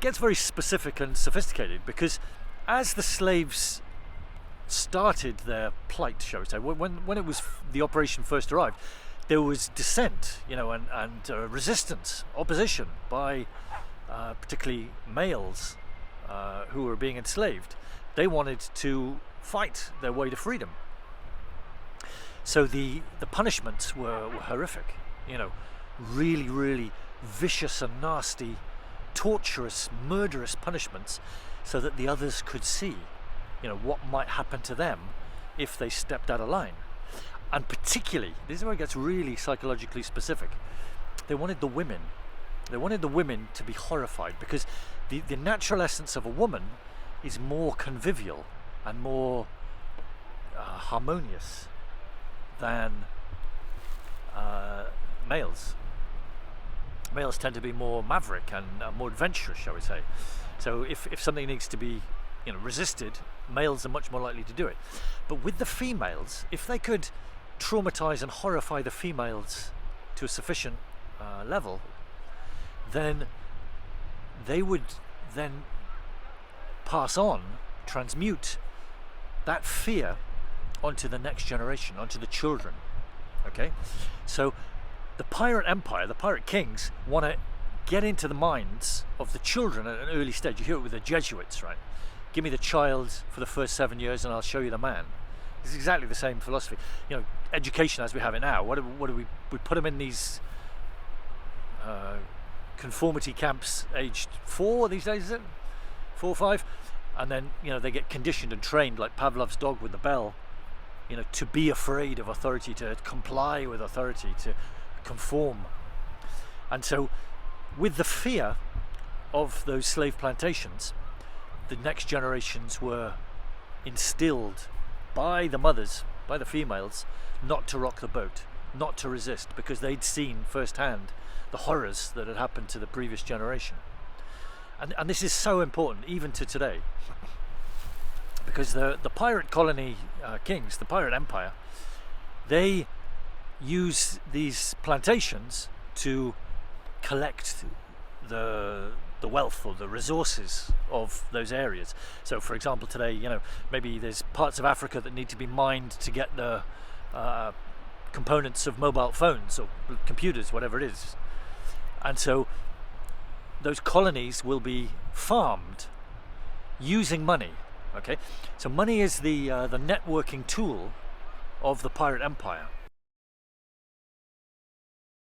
gets very specific and sophisticated, because as the slaves started their plight, shall we say, when it was the operation first arrived, there was dissent, and resistance, opposition by particularly males who were being enslaved. They wanted to fight their way to freedom. So the punishments were horrific, really, really vicious and nasty, torturous, murderous punishments, so that the others could see, what might happen to them if they stepped out of line. And particularly, this is where it gets really psychologically specific, they wanted the women to be horrified, because the natural essence of a woman is more convivial and more harmonious than males. Males tend to be more maverick and more adventurous, shall we say. So if something needs to be resisted, males are much more likely to do it. But with the females, if they could traumatize and horrify the females to a sufficient level, then they would then transmute that fear onto the next generation, onto the children. Okay, so the pirate empire, the pirate kings, want to get into the minds of the children at an early stage. You hear it with the Jesuits, right? Give me the child for the first 7 years and I'll show you the man. It's exactly the same philosophy. Education as we have it now, what do we put them in these conformity camps aged 4 these days, is it? 4 or 5? And then, they get conditioned and trained like Pavlov's dog with the bell, to be afraid of authority, to comply with authority, to conform. And so with the fear of those slave plantations, the next generations were instilled by the mothers, by the females, not to rock the boat, not to resist, because they'd seen firsthand the horrors that had happened to the previous generation. And this is so important even to today, because the pirate colony kings, the pirate empire, they use these plantations to collect the wealth or the resources of those areas. So for example, today, maybe there's parts of Africa that need to be mined to get the components of mobile phones or computers, whatever it is. And so those colonies will be farmed using money. Okay, so money is the networking tool of the pirate empire.